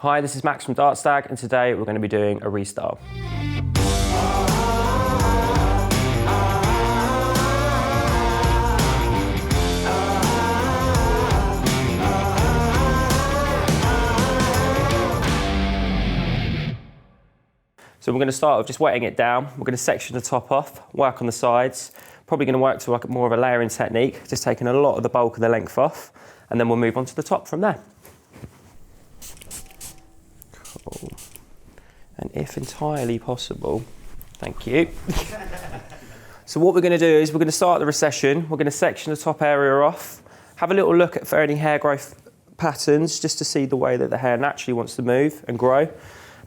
Hi, this is Max from Dartstag, and today we're going to be doing a restyle. So we're going to start with just wetting it down. We're going to section the top off, work on the sides. Probably going to work to like more of a layering technique, just taking a lot of the bulk of the length off, and then we'll move on to the top from there. Cool. And if entirely possible, thank you. So what we're going to do is we're going to start the recession. We're going to section the top area off, have a little look at for any hair growth patterns, just to see the way that the hair naturally wants to move and grow.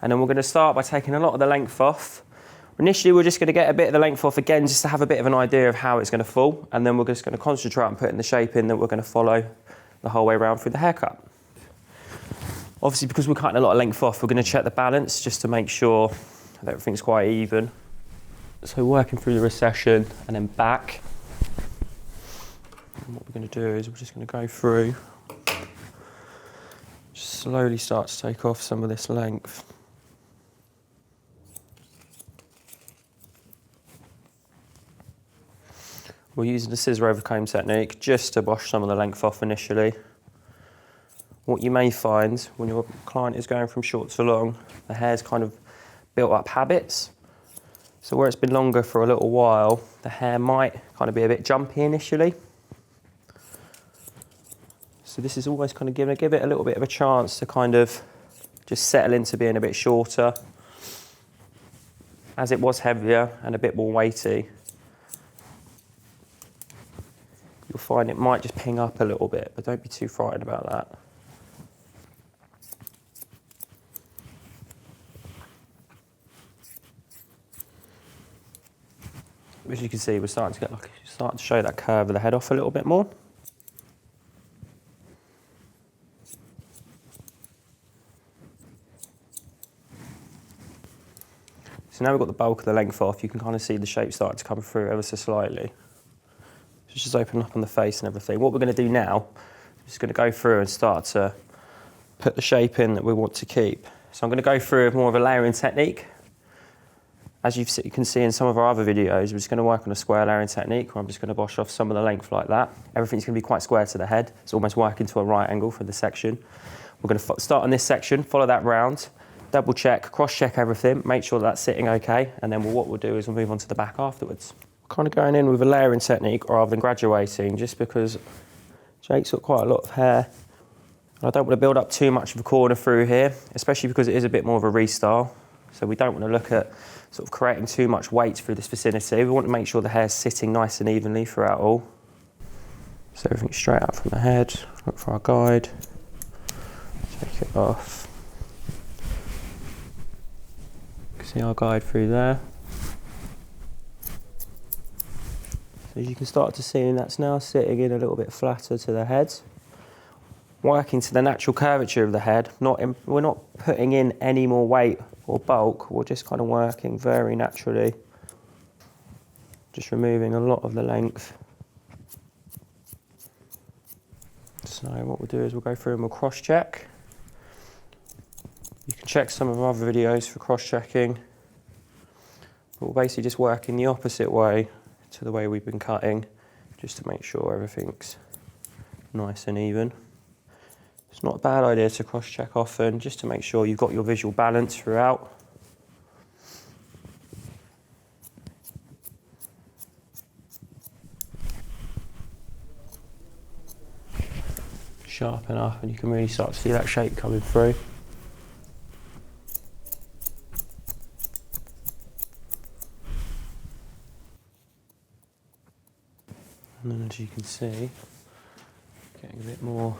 And then we're going to start by taking a lot of the length off. Initially, we're just going to get a bit of the length off again, just to have a bit of an idea of how it's going to fall. And then we're just going to concentrate on putting the shape in that we're going to follow the whole way around through the haircut. Obviously, because we're cutting a lot of length off, we're going to check the balance just to make sure that everything's quite even. So working through the recession and then back. And what we're going to do is we're just going to go through, just slowly start to take off some of this length. We're using the scissor over comb technique just to wash some of the length off initially. What you may find when your client is going from short to long, the hair's kind of built up habits. So where it's been longer for a little while, the hair might kind of be a bit jumpy initially. So this is always kind of give it a little bit of a chance to kind of just settle into being a bit shorter. As it was heavier and a bit more weighty, you'll find it might just ping up a little bit, but don't be too frightened about that. As you can see, we're starting to show that curve of the head off a little bit more. So now we've got the bulk of the length off, you can kind of see the shape starting to come through ever so slightly. So just open up on the face and everything. What we're going to do now is just going to go through and start to put the shape in that we want to keep. So I'm going to go through more of a layering technique. As you can see in some of our other videos, we're just going to work on a square layering technique where I'm just going to wash off some of the length like that. Everything's going to be quite square to the head. It's almost working to a right angle for the section. We're going to start on this section, follow that round, double check, cross check everything, make sure that's sitting okay, and then what we'll do is we'll move on to the back afterwards. Kind of going in with a layering technique rather than graduating, just because Jake's got quite a lot of hair. I don't want to build up too much of a corner through here, especially because it is a bit more of a restyle. So we don't want to look at sort of creating too much weight through this vicinity. We want to make sure the hair's sitting nice and evenly throughout all. So everything straight out from the head, look for our guide, take it off. You can see our guide through there. So as you can start to see, that's now sitting in a little bit flatter to the head. Working to the natural curvature of the head, we're not putting in any more weight or bulk, we're just kind of working very naturally. Just removing a lot of the length. So what we'll do is we'll go through and we'll cross check. You can check some of our other videos for cross checking. But we're basically just working the opposite way to the way we've been cutting, just to make sure everything's nice and even. It's not a bad idea to cross check often, just to make sure you've got your visual balance throughout. Sharpen up and you can really start to see that shape coming through. And then as you can see, getting a bit more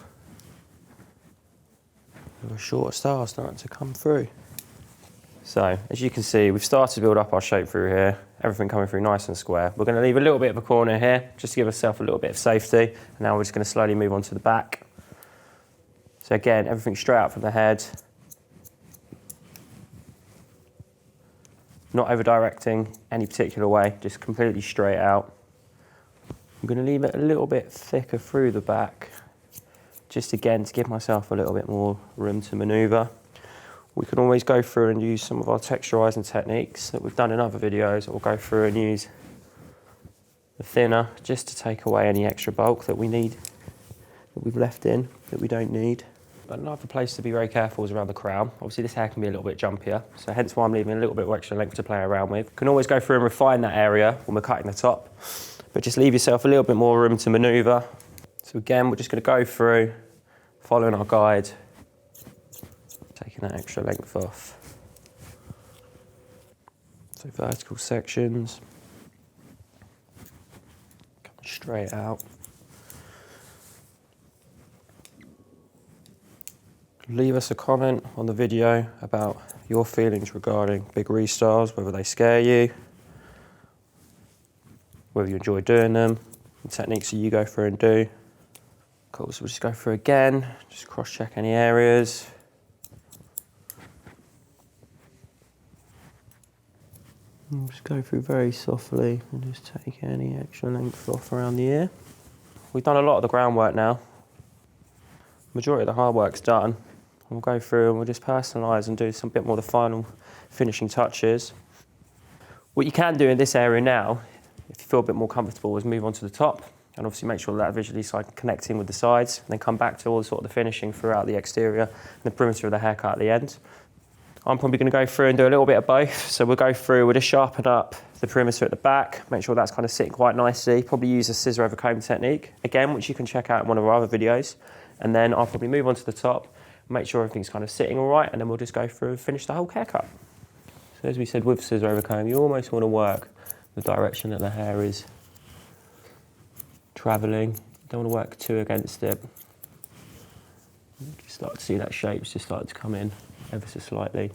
of a shorter style starting to come through. So as you can see, we've started to build up our shape through here, everything coming through nice and square. We're going to leave a little bit of a corner here, just to give ourselves a little bit of safety. And now we're just going to slowly move on to the back. So again, everything straight out from the head. Not over directing any particular way, just completely straight out. I'm going to leave it a little bit thicker through the back, just again to give myself a little bit more room to manoeuvre. We can always go through and use some of our texturizing techniques that we've done in other videos. We'll go through and use the thinner just to take away any extra bulk that we need, that we've left in, that we don't need. But another place to be very careful is around the crown. Obviously this hair can be a little bit jumpier, so hence why I'm leaving a little bit of extra length to play around with. You can always go through and refine that area when we're cutting the top, but just leave yourself a little bit more room to maneuver. So again, we're just going to go through, following our guide, taking that extra length off. So vertical sections, coming straight out. Leave us a comment on the video about your feelings regarding big restyles, whether they scare you, whether you enjoy doing them, the techniques that you go through and do. Cool, so we'll just go through again, just cross-check any areas. And just go through very softly and just take any extra length off around the ear. We've done a lot of the groundwork now. Majority of the hard work's done. We'll go through and we'll just personalise and do some bit more of the final finishing touches. What you can do in this area now, if you feel a bit more comfortable, is move on to the top and obviously make sure that visually is like connecting with the sides, and then come back to all the sort of the finishing throughout the exterior and the perimeter of the haircut at the end. I'm probably going to go through and do a little bit of both. So we'll go through, we'll just sharpen up the perimeter at the back, make sure that's kind of sitting quite nicely. Probably use a scissor over comb technique, again, which you can check out in one of our other videos. And then I'll probably move on to the top, make sure everything's kind of sitting all right, and then we'll just go through and finish the whole haircut. So as we said with scissor over comb, you almost want to work the direction that the hair is travelling. You don't want to work too against it. You start to see that shape's just starting to come in ever so slightly.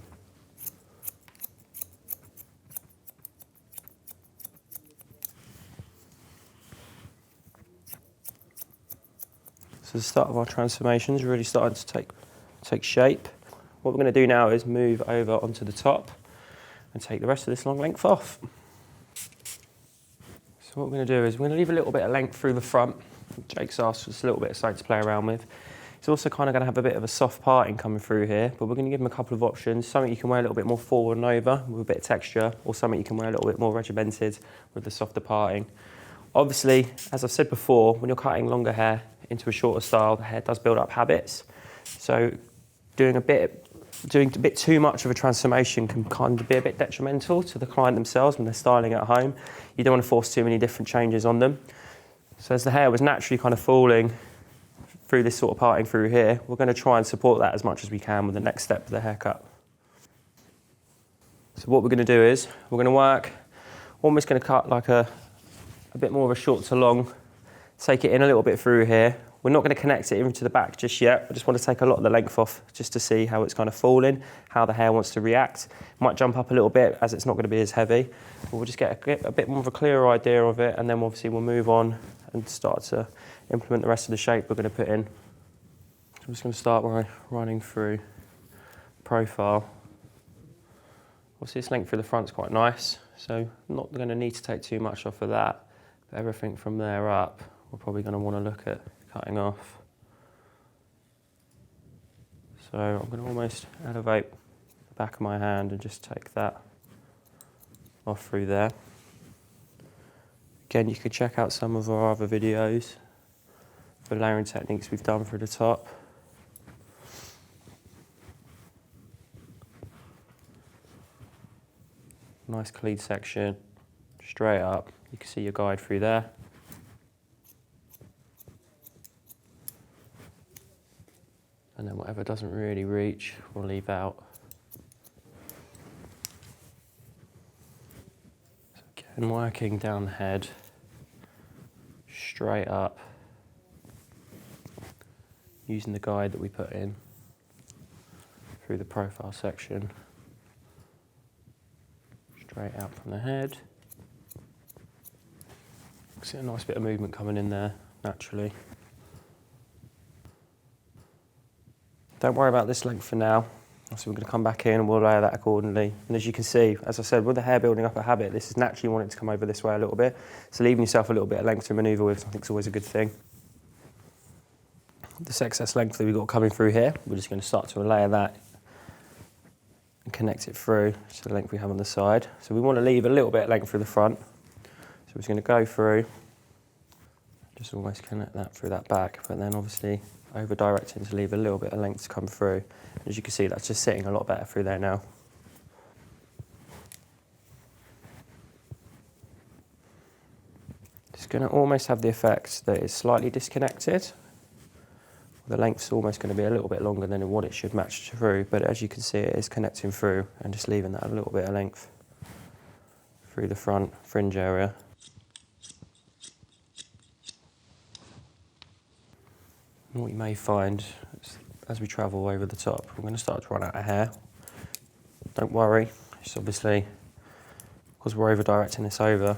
So the start of our transformation is really starting to take shape. What we're going to do now is move over onto the top and take the rest of this long length off. So what we're going to do is we're going to leave a little bit of length through the front. Jake's asked for just a little bit of something to play around with. He's also kind of going to have a bit of a soft parting coming through here, but we're going to give him a couple of options. Something you can wear a little bit more forward and over with a bit of texture, or something you can wear a little bit more regimented with the softer parting. Obviously, as I've said before, when you're cutting longer hair into a shorter style, the hair does build up habits. So doing a bit too much of a transformation can kind of be a bit detrimental to the client themselves when they're styling at home. You don't want to force too many different changes on them. So as the hair was naturally kind of falling through this sort of parting through here, we're going to try and support that as much as we can with the next step of the haircut. So what we're going to do is we're going to work, almost going to cut like a bit more of a short to long, take it in a little bit through here. We're not going to connect it into the back just yet. I just want to take a lot of the length off just to see how it's kind of falling, how the hair wants to react. Might jump up a little bit as it's not going to be as heavy. But we'll just get a bit more of a clearer idea of it, and then obviously we'll move on and start to implement the rest of the shape we're going to put in. So I'm just going to start by running through profile. Obviously this length through the front's quite nice, so I'm not going to need to take too much off of that. But everything from there up, we're probably going to want to look at cutting off. So I'm going to almost elevate the back of my hand and just take that off through there. Again, you could check out some of our other videos for layering techniques we've done through the top. Nice clean section, straight up. You can see your guide through there. And then whatever doesn't really reach, we'll leave out. So again, working down the head, straight up, using the guide that we put in through the profile section, straight out from the head. See a nice bit of movement coming in there, naturally. Don't worry about this length for now. So we're going to come back in and we'll layer that accordingly. And as you can see, as I said, with the hair building up a habit, this is naturally wanting to come over this way a little bit. So leaving yourself a little bit of length to manoeuvre with, I think is always a good thing. This excess length that we've got coming through here, we're just going to start to layer that and connect it through to the length we have on the side. So we want to leave a little bit of length through the front. So we're just going to go through, just almost connect that through that back, but then obviously over directing to leave a little bit of length to come through. As you can see, that's just sitting a lot better through there now. It's going to almost have the effect that it's slightly disconnected. The length's almost going to be a little bit longer than what it should match through, but as you can see, it is connecting through and just leaving that a little bit of length through the front fringe area. And what you may find as we travel over the top, we're going to start to run out of hair. Don't worry, it's obviously, because we're over directing this over,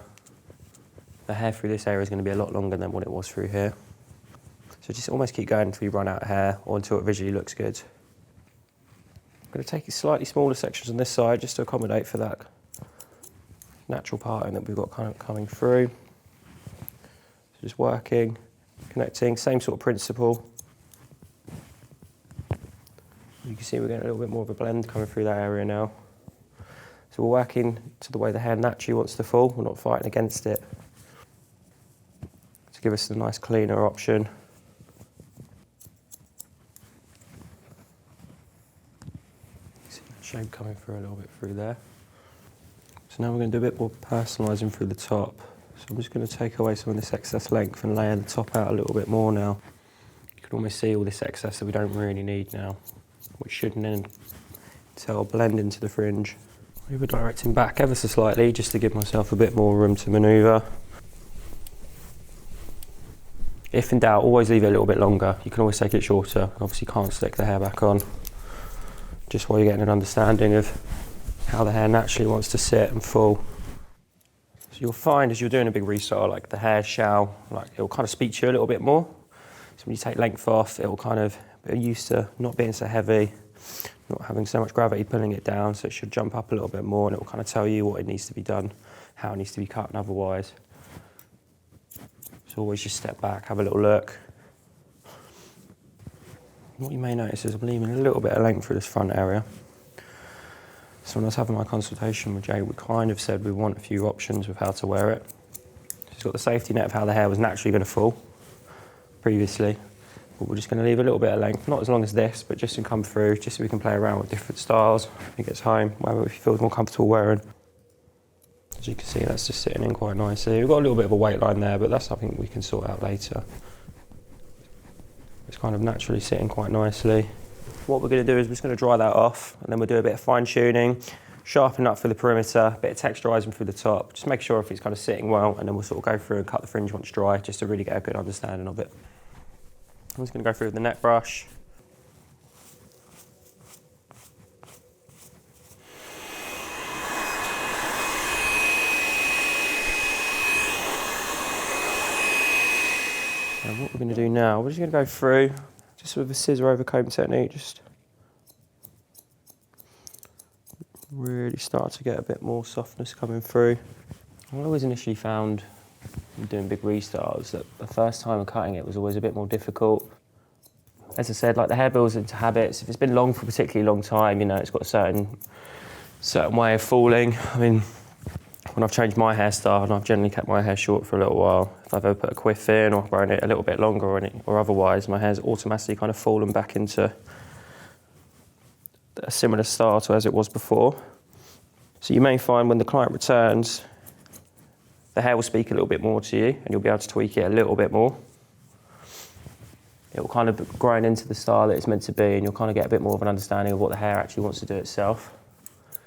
the hair through this area is going to be a lot longer than what it was through here. So just almost keep going until you run out of hair or until it visually looks good. I'm going to take slightly smaller sections on this side just to accommodate for that natural parting that we've got kind of coming through. So just working, connecting, same sort of principle. You can see we're getting a little bit more of a blend coming through that area now. So we're working to the way the hair naturally wants to fall, we're not fighting against it. To give us a nice cleaner option. See that shape coming through a little bit through there. So now we're going to do a bit more personalising through the top. So I'm just going to take away some of this excess length and layer the top out a little bit more now. You can almost see all this excess that we don't really need now, which should then blend into the fringe. Over directing back ever so slightly just to give myself a bit more room to manoeuvre. If in doubt, always leave it a little bit longer. You can always take it shorter. Obviously can't stick the hair back on. Just while you're getting an understanding of how the hair naturally wants to sit and fall. So you'll find as you're doing a big restyle, like the hair shall, it'll kind of speak to you a little bit more. So when you take length off, it'll kind of be used to not being so heavy, not having so much gravity pulling it down, so it should jump up a little bit more and it will kind of tell you what it needs to be done, how it needs to be cut and otherwise. So always just step back, have a little look. What you may notice is I'm leaving a little bit of length through this front area. So when I was having my consultation with Jay, we kind of said we want a few options with how to wear it. She's got the safety net of how the hair was naturally going to fall previously. But we're just going to leave a little bit of length, not as long as this, but just to come through, just so we can play around with different styles when he gets home, wherever he feels more comfortable wearing. As you can see, that's just sitting in quite nicely. We've got a little bit of a weight line there, but that's something we can sort out later. It's kind of naturally sitting quite nicely. What we're going to do is we're just going to dry that off, and then we'll do a bit of fine tuning, sharpen up for the perimeter, a bit of texturising through the top, just make sure if it's kind of sitting well, and then we'll sort of go through and cut the fringe once dry, just to really get a good understanding of it. I'm just going to go through with the net brush. And what we're going to do now, we're just going to go through, just with a scissor over comb technique, just really start to get a bit more softness coming through. I always initially found doing big restyles that the first time of cutting it was always a bit more difficult. As I said, like the hair builds into habits. If it's been long for a particularly long time, you know, it's got a certain way of falling. I mean, when I've changed my hairstyle, and I've generally kept my hair short for a little while, if I've ever put a quiff in or grown it a little bit longer or otherwise, my hair's automatically kind of fallen back into a similar style to as it was before. So you may find when the client returns, the hair will speak a little bit more to you and you'll be able to tweak it a little bit more. It will kind of grind into the style that it's meant to be and you'll kind of get a bit more of an understanding of what the hair actually wants to do itself.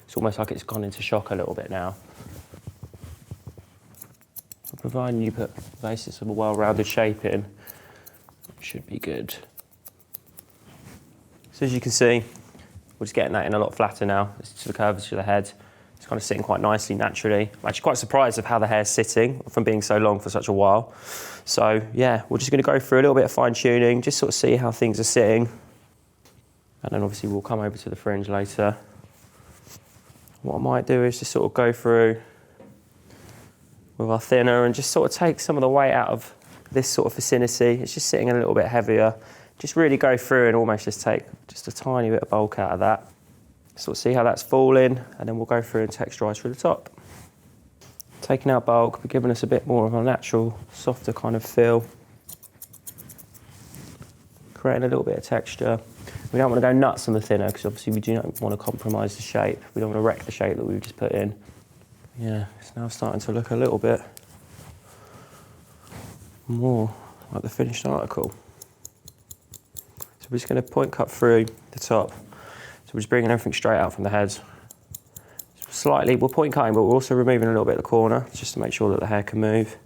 It's almost like it's gone into shock a little bit now. So providing you put the basis of a well-rounded shape in, it should be good. So as you can see, we're just getting that in a lot flatter now. It's to the curvature of the head. It's kind of sitting quite nicely naturally. I'm actually quite surprised of how the hair's sitting from being so long for such a while. So yeah, we're just going to go through a little bit of fine tuning, just sort of see how things are sitting. And then obviously we'll come over to the fringe later. What I might do is just sort of go through with our thinner and just sort of take some of the weight out of this sort of vicinity. It's just sitting a little bit heavier. Just really go through and almost just take just a tiny bit of bulk out of that. Sort of see how that's falling, and then we'll go through and texturise through the top. Taking out bulk, but giving us a bit more of a natural, softer kind of feel. Creating a little bit of texture. We don't want to go nuts on the thinner because obviously we do not want to compromise the shape. We don't want to wreck the shape that we've just put in. Yeah, it's now starting to look a little bit more like the finished article. So we're just going to point cut through the top. So we're just bringing everything straight out from the heads. Slightly, we're point cutting, but we're also removing a little bit of the corner just to make sure that the hair can move.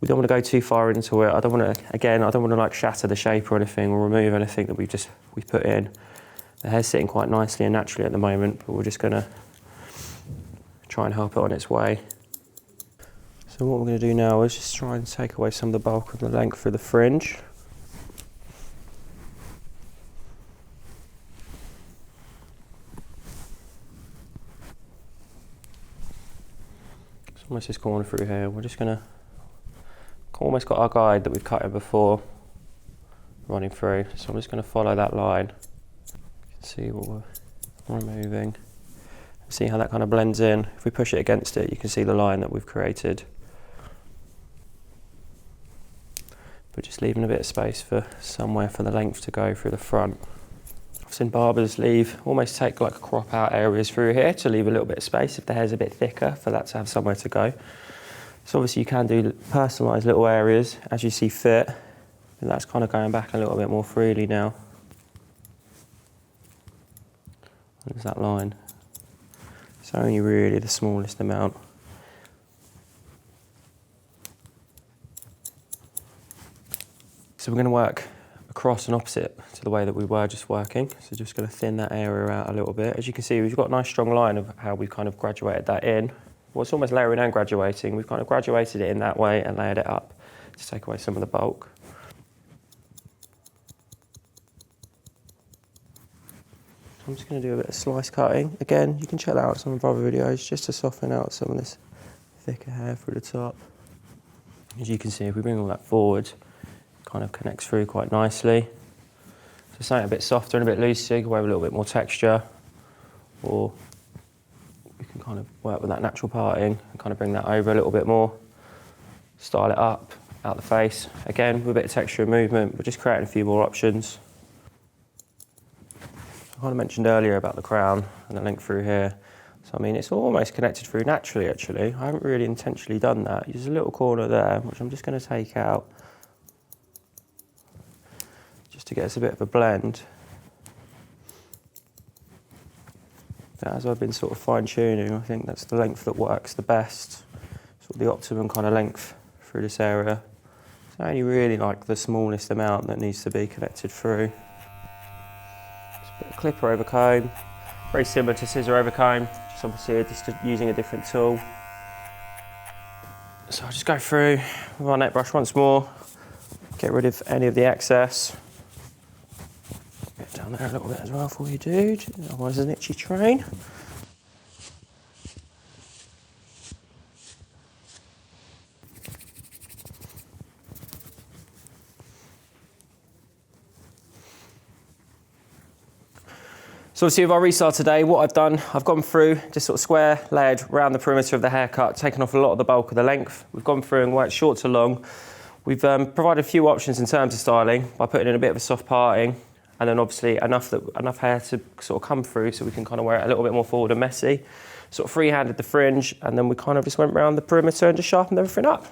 We don't want to go too far into it. I don't want to like shatter the shape or anything or remove anything that we've put in. The hair's sitting quite nicely and naturally at the moment, but we're just going to try and help it on its way. So what we're going to do now is just try and take away some of the bulk of the length through the fringe. So almost this corner through here, we're just going to almost got our guide that we've cut in before running through, so I'm just going to follow that line. You can see what we're removing. See how that kind of blends in. If we push it against it, you can see the line that we've created. But just leaving a bit of space for somewhere for the length to go through the front. I've seen barbers almost take like crop out areas through here to leave a little bit of space if the hair's a bit thicker, for that to have somewhere to go. So obviously you can do personalised little areas as you see fit, and that's kind of going back a little bit more freely now. There's that line. It's only really the smallest amount. So we're going to work across and opposite to the way that we were just working. So just going to thin that area out a little bit. As you can see, we've got a nice strong line of how we've kind of graduated that in. Well, it's almost layering and graduating. We've kind of graduated it in that way and layered it up to take away some of the bulk. I'm just going to do a bit of slice cutting. Again, you can check that out some of our other videos just to soften out some of this thicker hair through the top. As you can see, if we bring all that forward, it kind of connects through quite nicely. So something a bit softer and a bit looser, you can wear a little bit more texture, or you can kind of work with that natural parting and kind of bring that over a little bit more. Style it up, out the face. Again, with a bit of texture and movement, we're just creating a few more options. I kind of mentioned earlier about the crown and the length through here. So I mean, it's almost connected through naturally actually. I haven't really intentionally done that. There's a little corner there, which I'm just going to take out just to get us a bit of a blend. As I've been sort of fine-tuning, I think that's the length that works the best, sort of the optimum kind of length through this area. It's only really like the smallest amount that needs to be connected through. Just a bit of clipper over comb, very similar to scissor over comb, just obviously just using a different tool. So I'll just go through with my net brush once more, get rid of any of the excess. Get down there a little bit as well for you, dude, otherwise it's an itchy train. So obviously with our restyle today, what I've done, I've gone through just sort of square layered around the perimeter of the haircut, taken off a lot of the bulk of the length. We've gone through and worked short to long. We've provided a few options in terms of styling by putting in a bit of a soft parting, and then obviously enough hair to sort of come through so we can kind of wear it a little bit more forward and messy. Sort of free-handed the fringe, and then we kind of just went around the perimeter and just sharpened everything up.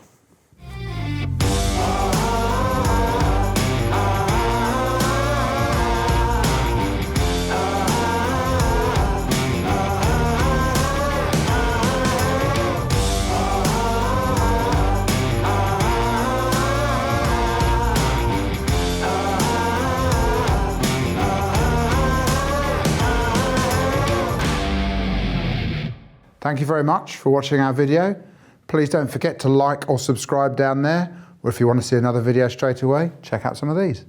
Thank you very much for watching our video. Please don't forget to like or subscribe down there, or if you want to see another video straight away, check out some of these.